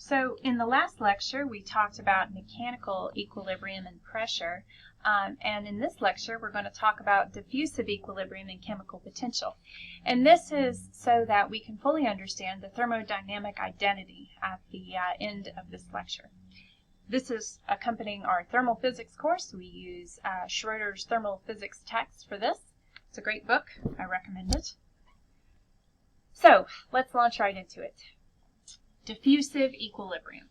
So in the last lecture, we talked about mechanical equilibrium and pressure. And in this lecture, we're going to talk about diffusive equilibrium and chemical potential. And this is so that we can fully understand the thermodynamic identity at the end of this lecture. This is accompanying our thermal physics course. We use Schroeder's thermal physics text for this. It's a great book. I recommend it. So let's launch right into it. Diffusive equilibrium.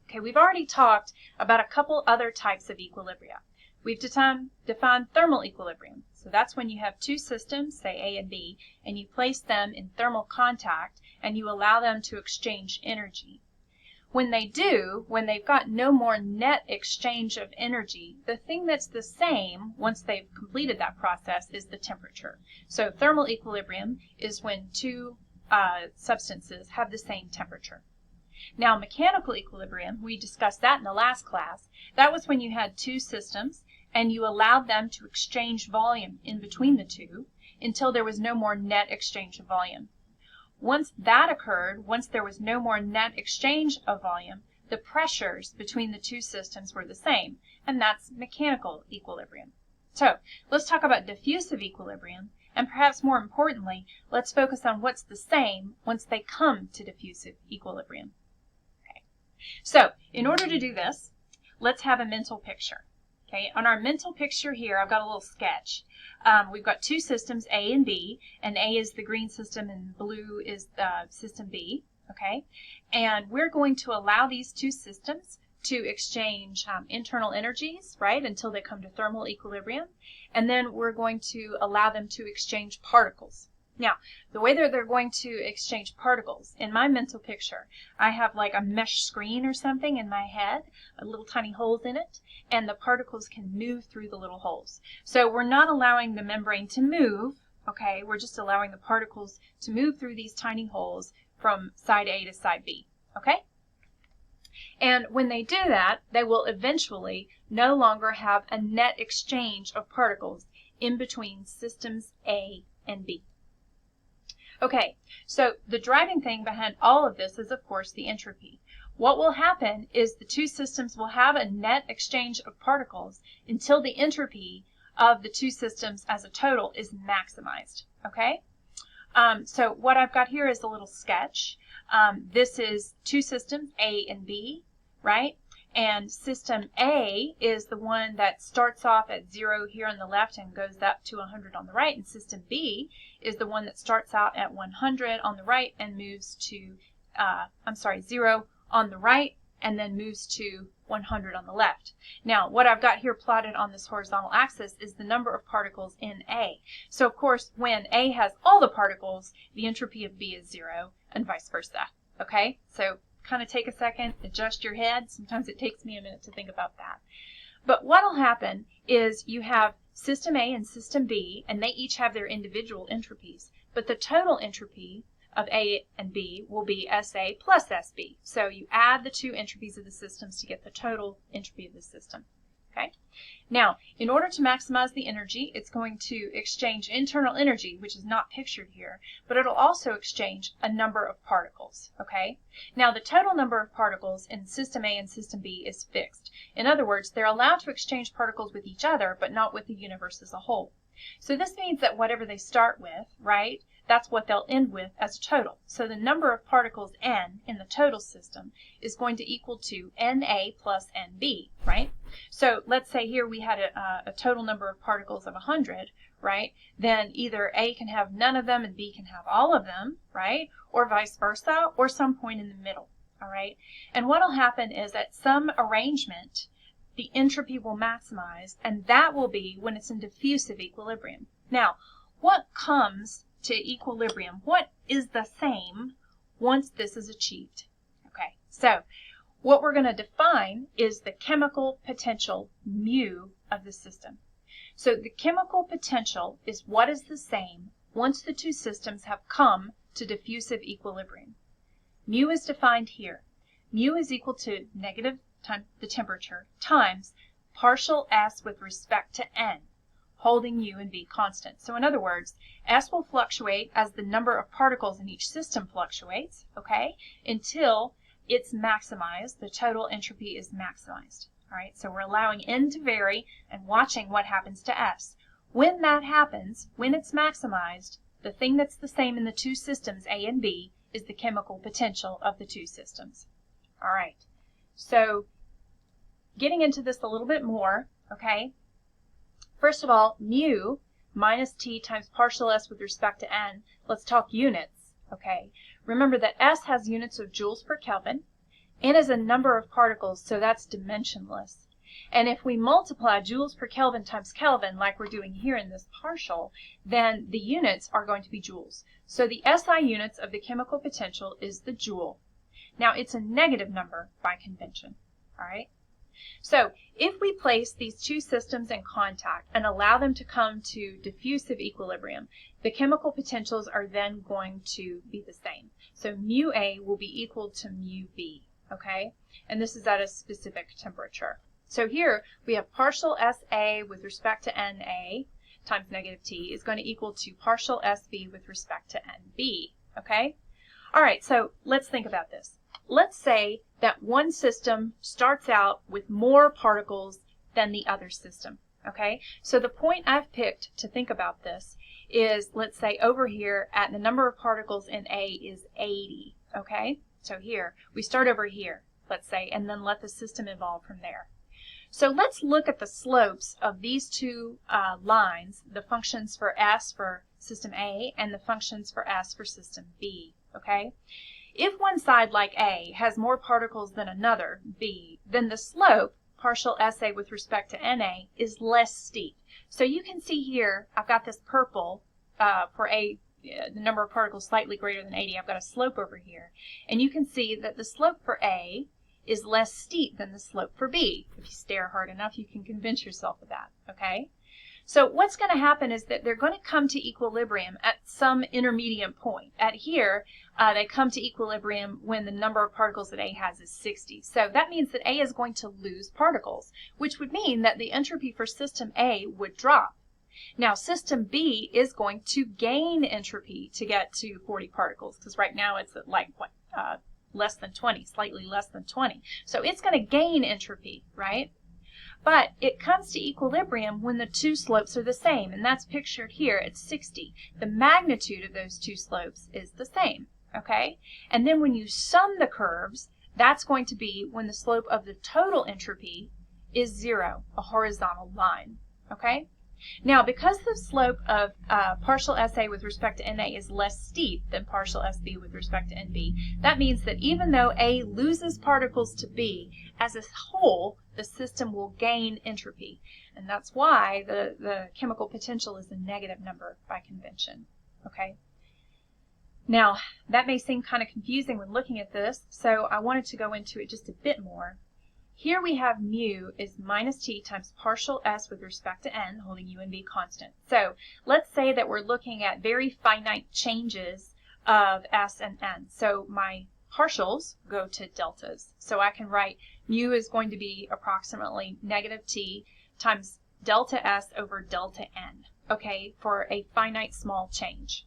Okay, we've already talked about a couple other types of equilibria. We've defined thermal equilibrium. So that's when you have two systems, say A and B, and you place them in thermal contact and you allow them to exchange energy. When they do, when they've got no more net exchange of energy, the thing that's the same once they've completed that process is the temperature. So thermal equilibrium is when two substances have the same temperature. Now, mechanical equilibrium, we discussed that in the last class. That was when you had two systems and you allowed them to exchange volume in between the two until there was no more net exchange of volume. Once that occurred, once there was no more net exchange of volume, the pressures between the two systems were the same, and that's mechanical equilibrium. So, let's talk about diffusive equilibrium, and perhaps more importantly, let's focus on what's the same once they come to diffusive equilibrium. So, in order to do this, let's have a mental picture. Okay, on our mental picture here, I've got a little sketch. We've got two systems, A and B, and A is the green system and blue is system B. Okay, and we're going to allow these two systems to exchange internal energies, right, until they come to thermal equilibrium, and then we're going to allow them to exchange particles. Now, the way that they're going to exchange particles, in my mental picture, I have like a mesh screen or something in my head, little tiny holes in it, and the particles can move through the little holes. So we're not allowing the membrane to move, okay, we're just allowing the particles to move through these tiny holes from side A to side B, okay? And when they do that, they will eventually no longer have a net exchange of particles in between systems A and B. Okay, so the driving thing behind all of this is, of course, the entropy. What will happen is the two systems will have a net exchange of particles until the entropy of the two systems as a total is maximized, okay? So what I've got here is a little sketch. This is two systems, A and B, right? And system A is the one that starts off at 0 here on the left and goes up to 100 on the right. And system B is the one that starts out at 100 on the right and moves to, 0 on the right and then moves to 100 on the left. Now, what I've got here plotted on this horizontal axis is the number of particles in A. So, of course, when A has all the particles, the entropy of B is 0 and vice versa. Okay? So, kind of take a second, adjust your head. Sometimes it takes me a minute to think about that. But what will happen is you have system A and system B, and they each have their individual entropies. But the total entropy of A and B will be SA plus SB. So you add the two entropies of the systems to get the total entropy of the system. Okay? Now, in order to maximize the energy, it's going to exchange internal energy, which is not pictured here, but it'll also exchange a number of particles, okay? Now, the total number of particles in system A and system B is fixed. In other words, they're allowed to exchange particles with each other, but not with the universe as a whole. So this means that whatever they start with, right, that's what they'll end with as a total. So the number of particles N in the total system is going to equal to NA plus NB, right? So let's say here we had a total number of particles of 100, right? Then either A can have none of them and B can have all of them, right? Or vice versa, or some point in the middle, all right? And what will happen is at some arrangement, the entropy will maximize, and that will be when it's in diffusive equilibrium. Now, what comes to equilibrium? What is the same once this is achieved? Okay, so what we're going to define is the chemical potential mu of the system. So the chemical potential is what is the same once the two systems have come to diffusive equilibrium. Mu is defined here. Mu is equal to negative times the temperature times partial S with respect to N, holding U and V constant. So in other words, S will fluctuate as the number of particles in each system fluctuates, okay, until it's maximized. The total entropy is maximized. All right, so we're allowing N to vary and watching what happens to S. When that happens, when it's maximized, the thing that's the same in the two systems, A and B, is the chemical potential of the two systems. All right, so getting into this a little bit more, okay? First of all, mu minus T times partial S with respect to N. Let's talk units, okay? Remember that S has units of joules per Kelvin. N is a number of particles, so that's dimensionless. And if we multiply joules per Kelvin times Kelvin, like we're doing here in this partial, then the units are going to be joules. So the SI units of the chemical potential is the joule. Now, it's a negative number by convention, all right? So if we place these two systems in contact and allow them to come to diffusive equilibrium, the chemical potentials are then going to be the same. So mu A will be equal to mu B, okay? And this is at a specific temperature. So here we have partial SA with respect to NA times negative T is going to equal to partial SB with respect to NB, okay? All right, so let's think about this. Let's say that one system starts out with more particles than the other system, okay? So the point I've picked to think about this is, let's say over here at the number of particles in A is 80, okay? So here, we start over here, let's say, and then let the system evolve from there. So let's look at the slopes of these two lines, the functions for S for system A and the functions for S for system B, okay? If one side, like A, has more particles than another, B, then the slope, partial SA with respect to NA, is less steep. So you can see here, I've got this purple for A, the number of particles slightly greater than 80. I've got a slope over here. And you can see that the slope for A is less steep than the slope for B. If you stare hard enough, you can convince yourself of that, okay? So what's going to happen is that they're going to come to equilibrium at some intermediate point. At here, they come to equilibrium when the number of particles that A has is 60. So that means that A is going to lose particles, which would mean that the entropy for system A would drop. Now, system B is going to gain entropy to get to 40 particles, because right now it's at like, what, less than 20, slightly less than 20. So it's going to gain entropy, right? But it comes to equilibrium when the two slopes are the same, and that's pictured here at 60. The magnitude of those two slopes is the same, okay? And then when you sum the curves, that's going to be when the slope of the total entropy is 0, a horizontal line, okay? Now, because the slope of partial SA with respect to NA is less steep than partial SB with respect to NB, that means that even though A loses particles to B, as a whole, the system will gain entropy. And that's why the chemical potential is a negative number by convention, okay? Now, that may seem kind of confusing when looking at this, so I wanted to go into it just a bit more. Here we have mu is minus T times partial S with respect to N, holding U and B constant. So let's say that we're looking at very finite changes of S and N. So my partials go to deltas. So I can write mu is going to be approximately negative T times delta S over delta N, okay, for a finite small change.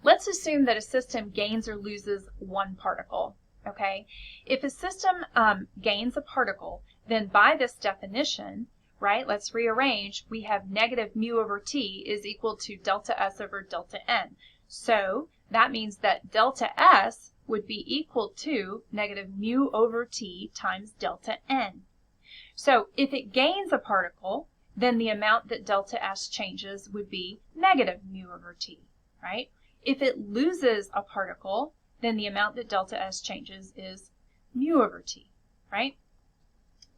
Let's assume that a system gains or loses one particle. Okay, if a system gains a particle, then by this definition, right, let's rearrange, we have negative mu over T is equal to delta S over delta N. So that means that delta S would be equal to negative mu over T times delta N. So if it gains a particle, then the amount that delta S changes would be negative mu over T, right? If it loses a particle, then the amount that delta S changes is mu over T, right?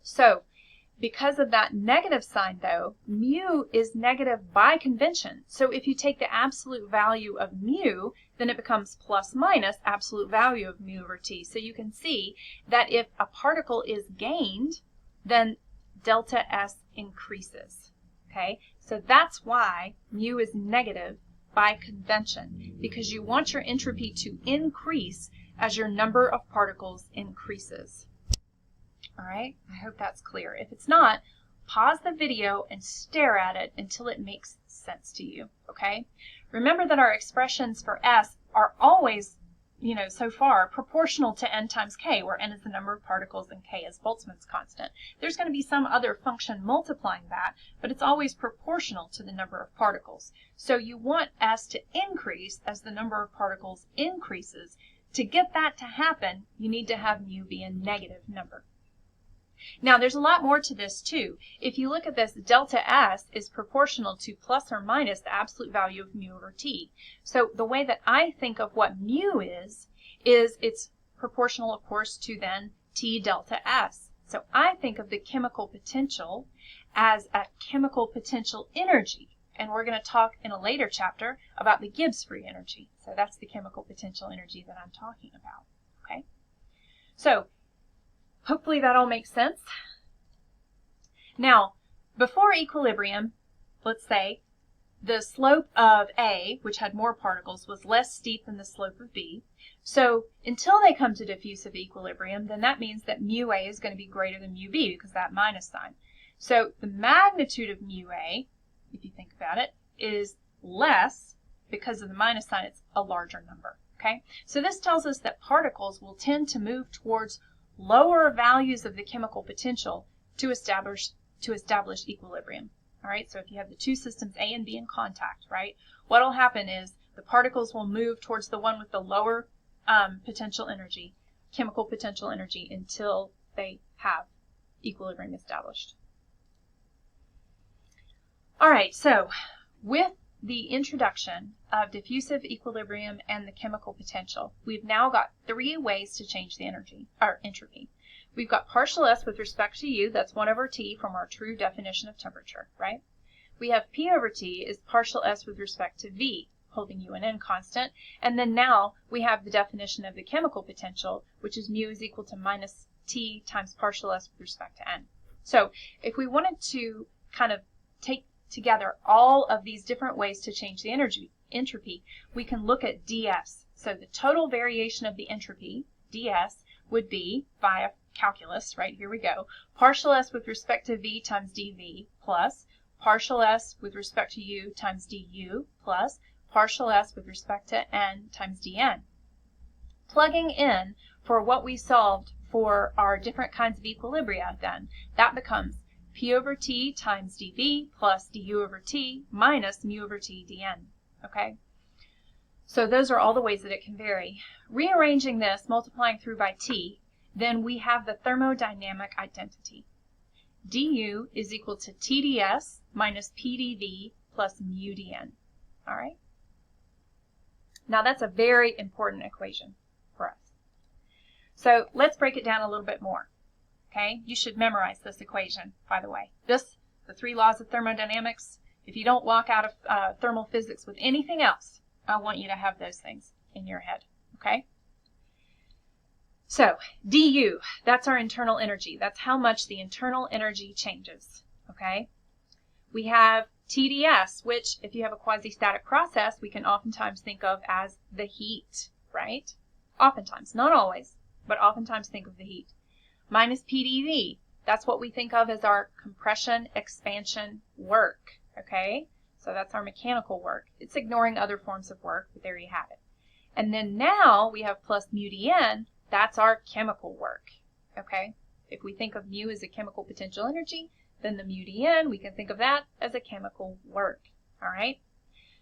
So because of that negative sign, though, mu is negative by convention. So if you take the absolute value of mu, then it becomes plus minus absolute value of mu over T. So you can see that if a particle is gained, then delta S increases, okay? So that's why mu is negative by convention, because you want your entropy to increase as your number of particles increases. All right, I hope that's clear. If it's not, pause the video and stare at it until it makes sense to you, okay? Remember that our expressions for S are always, so far, proportional to n times k, where n is the number of particles and k is Boltzmann's constant. There's going to be some other function multiplying that, but it's always proportional to the number of particles. So you want s to increase as the number of particles increases. To get that to happen, you need to have mu be a negative number. Now, there's a lot more to this, too. If you look at this, delta S is proportional to plus or minus the absolute value of mu over T. So the way that I think of what mu is it's proportional, of course, to then T delta S. So I think of the chemical potential as a chemical potential energy. And we're going to talk in a later chapter about the Gibbs free energy. So that's the chemical potential energy that I'm talking about. Okay? So hopefully that all makes sense. Now, before equilibrium, let's say, the slope of A, which had more particles, was less steep than the slope of B. So until they come to diffusive equilibrium, then that means that mu A is going to be greater than mu B because of that minus sign. So the magnitude of mu A, if you think about it, is less because of the minus sign. It's a larger number. Okay? So this tells us that particles will tend to move towards lower values of the chemical potential to establish equilibrium. All right, so if you have the two systems A and B in contact, right, what will happen is the particles will move towards the one with the lower potential energy, chemical potential energy, until they have equilibrium established. All right, so with the introduction of diffusive equilibrium and the chemical potential, we've now got three ways to change the entropy. We've got partial S with respect to U, that's 1 over T from our true definition of temperature, right? We have P over T is partial S with respect to V, holding U and N constant. And then now we have the definition of the chemical potential, which is mu is equal to minus T times partial S with respect to N. So if we wanted to kind of take together all of these different ways to change the entropy, we can look at ds. So the total variation of the entropy, ds, would be, via calculus, right, here we go, partial S with respect to V times dV plus partial S with respect to U times du plus partial S with respect to N times dN. Plugging in for what we solved for our different kinds of equilibria, then, that becomes P over T times dV plus du over T minus mu over T dN, okay? So those are all the ways that it can vary. Rearranging this, multiplying through by T, then we have the thermodynamic identity. du is equal to TdS minus PdV plus mu dN, all right? Now that's a very important equation for us. So let's break it down a little bit more. Okay, you should memorize this equation, by the way. The three laws of thermodynamics, if you don't walk out of thermal physics with anything else, I want you to have those things in your head, okay? So, du, that's our internal energy. That's how much the internal energy changes, okay? We have TdS, which, if you have a quasi-static process, we can oftentimes think of as the heat, right? Oftentimes, not always, but oftentimes think of the heat. Minus PdV, that's what we think of as our compression expansion work, okay? So that's our mechanical work. It's ignoring other forms of work, but there you have it. And then now we have plus mu dN, that's our chemical work, okay? If we think of mu as a chemical potential energy, then the mu dN, we can think of that as a chemical work, all right?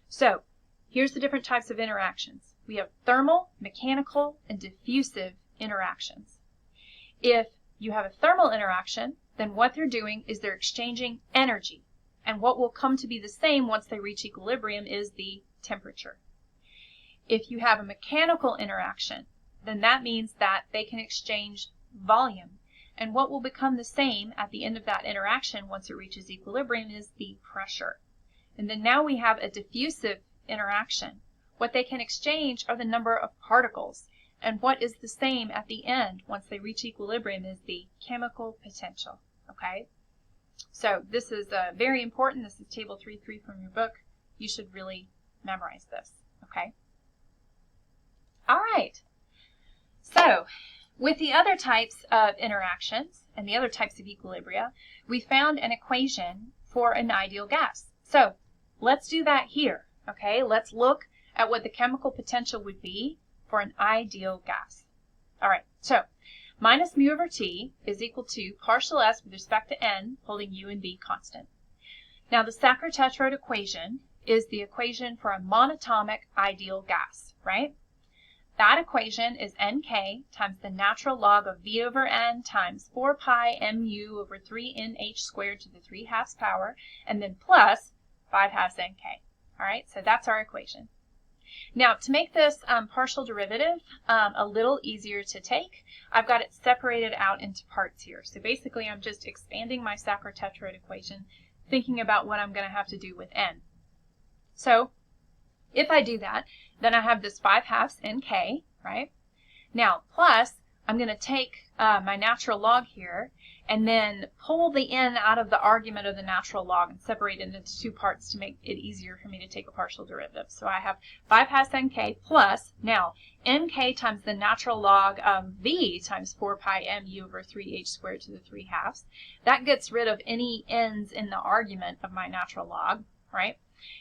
So here's the different types of interactions. We have thermal, mechanical, and diffusive interactions. If you have a thermal interaction, then what they're doing is they're exchanging energy. And what will come to be the same once they reach equilibrium is the temperature. If you have a mechanical interaction, then that means that they can exchange volume. And what will become the same at the end of that interaction once it reaches equilibrium is the pressure. And then now we have a diffusive interaction. What they can exchange are the number of particles. And what is the same at the end once they reach equilibrium is the chemical potential, okay? So this is very important. This is table 3.3 from your book. You should really memorize this, okay? All right. So with the other types of interactions and the other types of equilibria, we found an equation for an ideal gas. So let's do that here, okay? Let's look at what the chemical potential would be for an ideal gas. All right, so minus mu over T is equal to partial S with respect to N, holding U and B constant. Now the Sackur-Tetrode equation is the equation for a monatomic ideal gas, right? That equation is Nk times the natural log of V over N times 4 pi mu over 3 NH squared to the 3/2 power, and then plus 5/2 Nk. All right, so that's our equation. Now, to make this partial derivative a little easier to take, I've got it separated out into parts here. So basically, I'm just expanding my Sackur-Tetrode equation, thinking about what I'm going to have to do with N. So if I do that, then I have this 5/2 Nk, right? Now, plus, I'm going to take my natural log here and then pull the n out of the argument of the natural log and separate it into two parts to make it easier for me to take a partial derivative. So I have 5/2 Nk plus, now, Nk times the natural log of V times 4 pi mu over 3h squared to the 3/2. That gets rid of any n's in the argument of my natural log, right?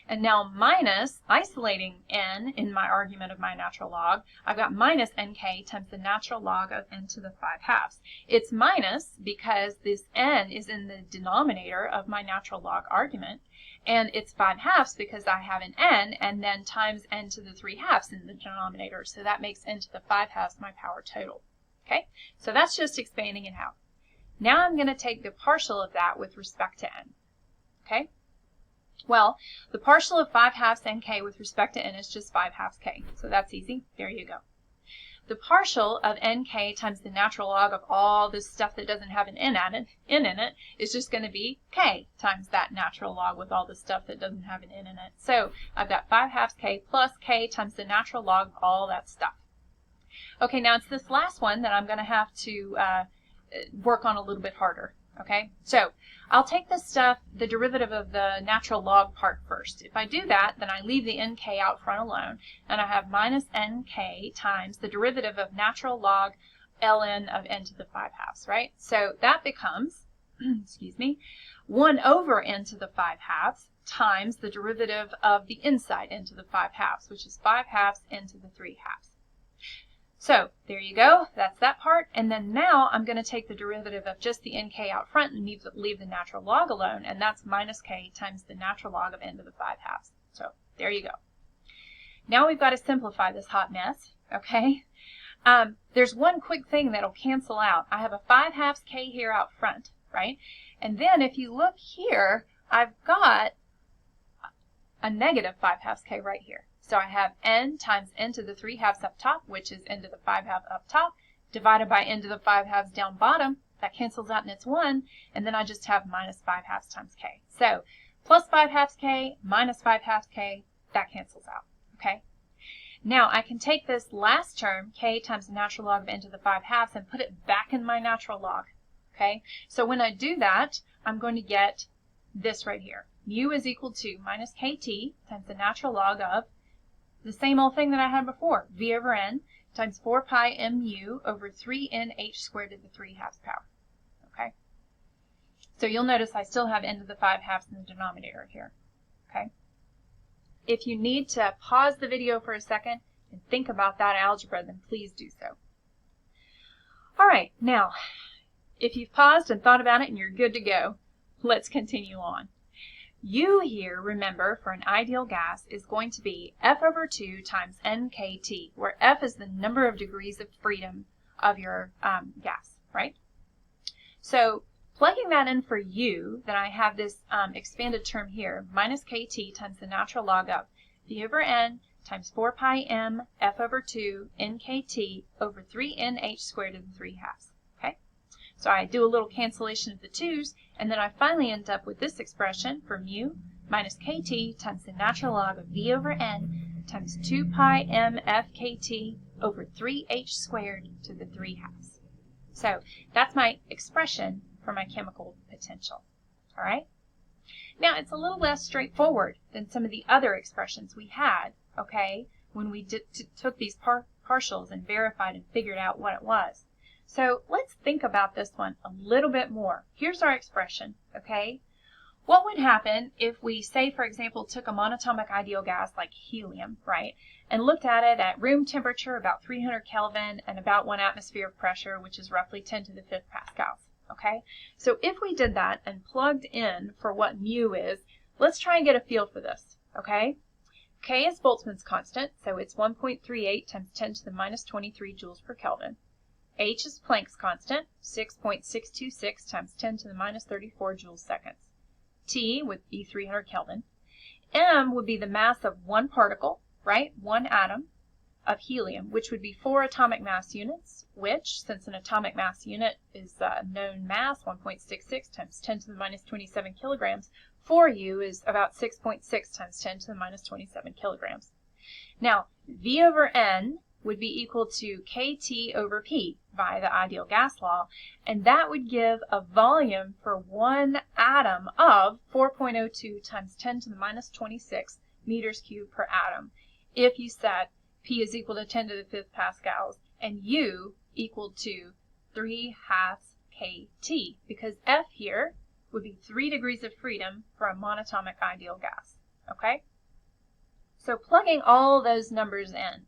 And now minus, isolating n in my argument of my natural log, I've got minus Nk times the natural log of n to the 5/2. It's minus because this n is in the denominator of my natural log argument, and it's 5/2 because I have an n and then times n to the 3/2 in the denominator, so that makes n to the 5/2 my power total. Okay, so that's just expanding it out. Now I'm going to take the partial of that with respect to n. Okay? Well, the partial of 5/2 Nk with respect to n is just 5/2 k, so that's easy. There you go. The partial of Nk times the natural log of all this stuff that doesn't have an n in it is just going to be k times that natural log with all the stuff that doesn't have an n in it. So I've got 5/2 k plus k times the natural log of all that stuff. Okay, now it's this last one that I'm going to have to work on a little bit harder. Okay, so I'll take this stuff, the derivative of the natural log part first. If I do that, then I leave the Nk out front alone, and I have minus Nk times the derivative of natural log ln of n to the 5/2, right? So that becomes, excuse me, 1 over n to the 5/2 times the derivative of the inside n to the 5/2, which is 5/2 n to the 3/2. So there you go, that's that part, and then now I'm going to take the derivative of just the Nk out front and leave the natural log alone, and that's minus k times the natural log of n to the 5/2. So there you go. Now we've got to simplify this hot mess, okay? There's one quick thing that'll cancel out. I have a 5/2 k here out front, right? And then if you look here, I've got a negative 5/2 k right here. So I have n times n to the 3/2 up top, which is n to the 5/2 up top, divided by n to the 5/2 down bottom. That cancels out and it's 1. And then I just have minus 5/2 times k. So plus 5/2 k minus 5/2 k, that cancels out. Okay? Now I can take this last term, k times the natural log of n to the 5/2, and put it back in my natural log. Okay? So when I do that, I'm going to get this right here. Mu is equal to minus kt times the natural log of the same old thing that I had before, V over N times 4 pi mu over 3 NH squared to the 3/2 power. Okay? So you'll notice I still have n to the 5/2 in the denominator here. Okay? If you need to pause the video for a second and think about that algebra, then please do so. All right, now, if you've paused and thought about it and you're good to go, let's continue on. U here, remember, for an ideal gas is going to be F over 2 times NKT, where F is the number of degrees of freedom of your gas, right? So plugging that in for U, then I have this expanded term here, minus KT times the natural log of V over N times 4 pi M F over 2 NKT over 3 NH squared to the 3/2. Okay? So I do a little cancellation of the 2's, and then I finally end up with this expression for mu minus kt times the natural log of v over n times 2 pi m f kt over 3h squared to the 3/2. So that's my expression for my chemical potential. All right? Now it's a little less straightforward than some of the other expressions we had, okay, when we took these partials and verified and figured out what it was. So let's think about this one a little bit more. Here's our expression, okay? what would happen if we, say, for example, took a monatomic ideal gas like helium, right, and looked at it at room temperature, about 300 Kelvin, and about 1 atmosphere of pressure, which is roughly 10 to the 5th pascals, okay? So if we did that and plugged in for what mu is, let's try and get a feel for this, okay? K is Boltzmann's constant, so it's 1.38 times 10 to the minus 23 joules per Kelvin. H is Planck's constant, 6.626 times 10 to the minus 34 joules seconds. T would be 300 Kelvin. M would be the mass of one particle, right, one atom of helium, which would be 4 atomic mass units, which, since an atomic mass unit is known mass, 1.66 times 10 to the minus 27 kilograms, 4U is about 6.6 times 10 to the minus 27 kilograms. Now, V over N would be equal to KT over P by the ideal gas law, and that would give a volume for one atom of 4.02 times 10 to the minus 26 meters cubed per atom if you set P is equal to 10 to the 5th pascals and U equal to 3/2 KT, because F here would be 3 degrees of freedom for a monatomic ideal gas, okay? So plugging all those numbers in,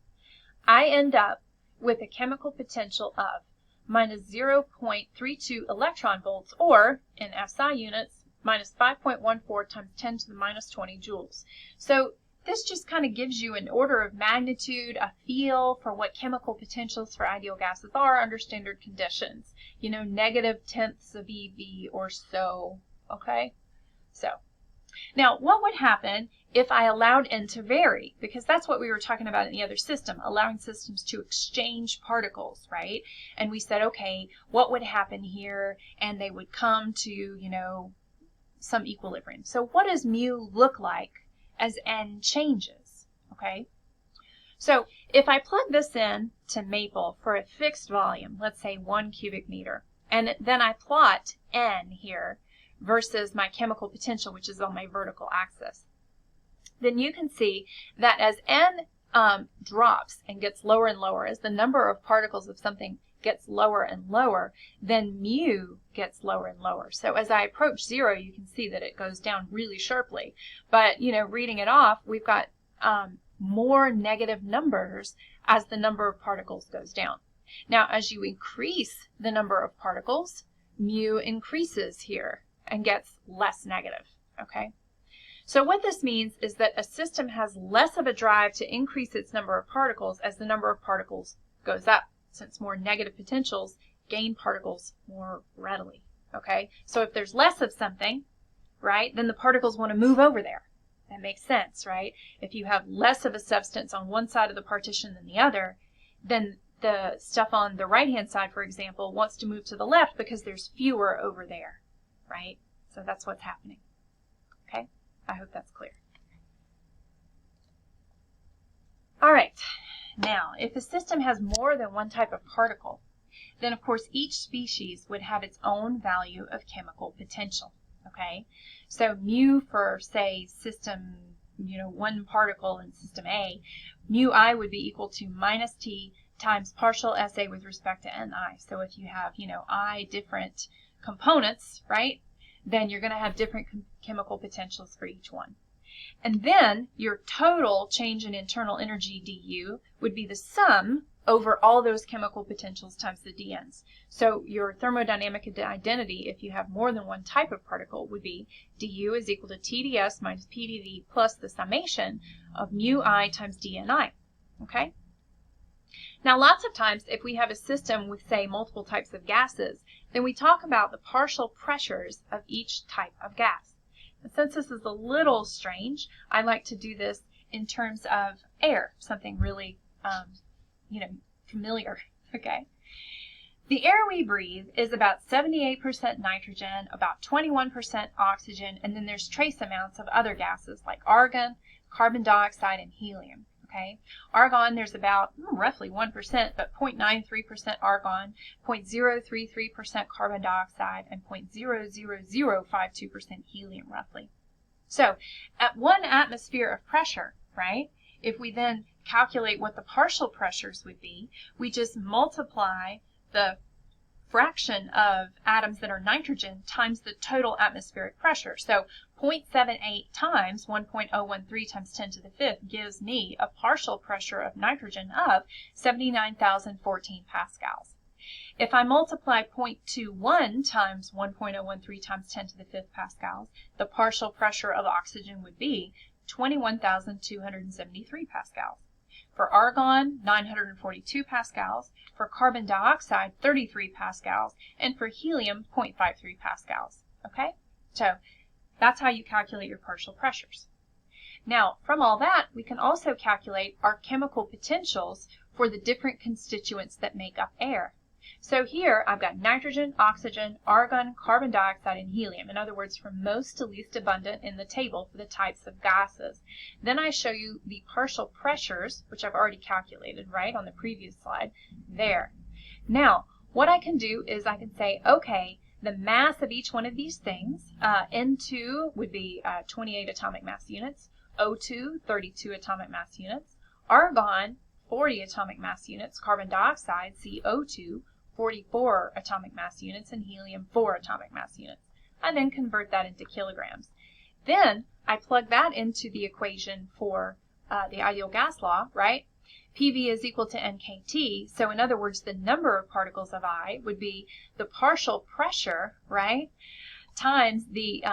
I end up with a chemical potential of minus 0.32 electron volts, or, in SI units, minus 5.14 times 10 to the minus 20 joules. So this just kind of gives you an order of magnitude, a feel for what chemical potentials for ideal gases are under standard conditions. You know, negative tenths of eV or so, okay? So, now what would happen if I allowed N to vary? Because that's what we were talking about in the other system, allowing systems to exchange particles, right? And we said, okay, what would happen here? And they would come to, you know, some equilibrium. So what does mu look like as N changes, okay? So if I plug this in to Maple for a fixed volume, let's say 1 cubic meter, and then I plot N here versus my chemical potential, which is on my vertical axis, then you can see that as N drops and gets lower and lower, as the number of particles of something gets lower and lower, then mu gets lower and lower. So as I approach 0, you can see that it goes down really sharply. But, you know, reading it off, we've got more negative numbers as the number of particles goes down. Now, as you increase the number of particles, mu increases here and gets less negative, okay? So what this means is that a system has less of a drive to increase its number of particles as the number of particles goes up, since more negative potentials gain particles more readily, okay? So if there's less of something, right, then the particles want to move over there. That makes sense, right? If you have less of a substance on one side of the partition than the other, then the stuff on the right-hand side, for example, wants to move to the left because there's fewer over there, right? So that's what's happening, okay? I hope that's clear. All right, now, if a system has more than one type of particle, then of course each species would have its own value of chemical potential, okay? So mu for, say, system, you know, one particle in system A, mu I would be equal to minus T times partial SA with respect to Ni. So if you have, you know, I different components, right, then you're going to have different chemical potentials for each one. And then your total change in internal energy du would be the sum over all those chemical potentials times the dn's. So your thermodynamic identity, if you have more than one type of particle, would be du is equal to TdS minus PdV plus the summation of mu I times dni. Okay? Now, lots of times, if we have a system with, say, multiple types of gases, then we talk about the partial pressures of each type of gas. And since this is a little strange, I like to do this in terms of air, something really, familiar, okay? The air we breathe is about 78% nitrogen, about 21% oxygen, and then there's trace amounts of other gases like argon, carbon dioxide, and helium. Okay, argon, there's about roughly 1%, but 0.93% argon, 0.033% carbon dioxide, and 0.00052% helium, roughly. So, at 1 atmosphere of pressure, right, if we then calculate what the partial pressures would be, we just multiply the fraction of atoms that are nitrogen times the total atmospheric pressure. So 0.78 times 1.013 times 10 to the fifth gives me a partial pressure of nitrogen of 79,014 pascals. If I multiply 0.21 times 1.013 times 10 to the fifth pascals, the partial pressure of oxygen would be 21,273 pascals. For argon, 942 pascals. For carbon dioxide, 33 pascals. And for helium, 0.53 pascals. Okay? So that's how you calculate your partial pressures. Now, from all that, we can also calculate our chemical potentials for the different constituents that make up air. So here I've got nitrogen, oxygen, argon, carbon dioxide, and helium. In other words, from most to least abundant in the table for the types of gases. Then I show you the partial pressures, which I've already calculated, right, on the previous slide, there. Now, what I can do is I can say, okay, the mass of each one of these things, N2 would be 28 atomic mass units, O2, 32 atomic mass units, argon, 40 atomic mass units, carbon dioxide, CO2, 44 atomic mass units, and helium, 4 atomic mass units. I then convert that into kilograms. Then I plug that into the equation for the ideal gas law, right? PV is equal to NKT, so in other words, the number of particles of I would be the partial pressure, right, times the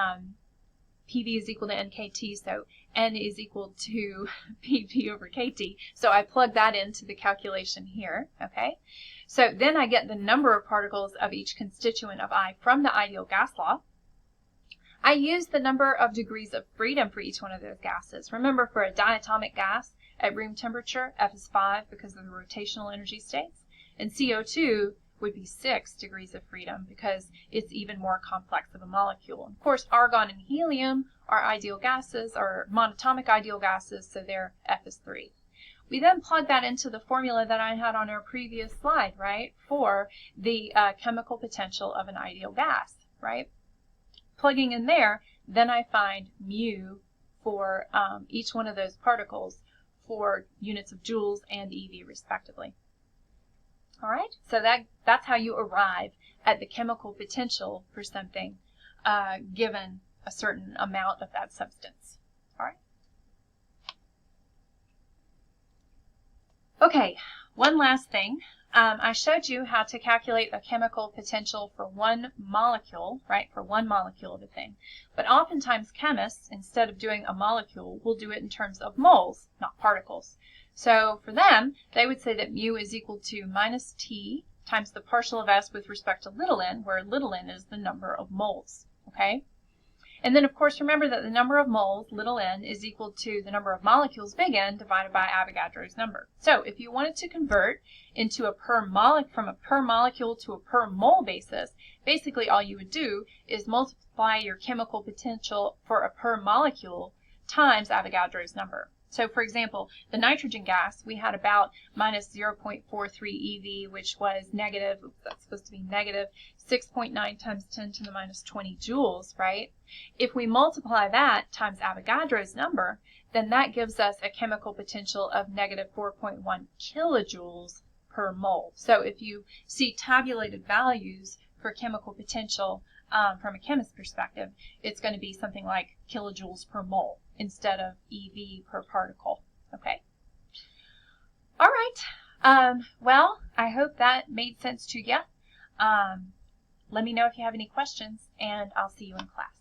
PV is equal to NKT, so N is equal to PV over KT. So I plug that into the calculation here, okay? So then I get the number of particles of each constituent of I from the ideal gas law. I use the number of degrees of freedom for each one of those gases. Remember, for a diatomic gas at room temperature, F is 5 because of the rotational energy states, and CO2 would be 6 degrees of freedom because it's even more complex of a molecule. Of course, argon and helium are ideal gases, or monatomic ideal gases, so their F is 3. We then plug that into the formula that I had on our previous slide, right, for the chemical potential of an ideal gas, right? Plugging in there, then I find mu for each one of those particles for units of joules and EV respectively. All right, so that's how you arrive at the chemical potential for something given a certain amount of that substance. All right. Okay, one last thing. I showed you how to calculate a chemical potential for one molecule, right, for one molecule of a thing. But oftentimes chemists, instead of doing a molecule, will do it in terms of moles, not particles. So for them, they would say that mu is equal to minus T times the partial of S with respect to little n, where little n is the number of moles, okay? And then, of course, remember that the number of moles, little n, is equal to the number of molecules, big N, divided by Avogadro's number. So if you wanted to convert into from a per molecule to a per mole basis, basically all you would do is multiply your chemical potential for a per molecule times Avogadro's number. So, for example, the nitrogen gas, we had about minus 0.43 EV, which was negative, that's supposed to be negative 6.9 times 10 to the minus 20 joules, right? If we multiply that times Avogadro's number, then that gives us a chemical potential of negative 4.1 kilojoules per mole. So if you see tabulated values for chemical potential from a chemist's perspective, it's going to be something like kilojoules per mole instead of EV per particle. Okay. All right. Well, I hope that made sense to you. Let me know if you have any questions, and I'll see you in class.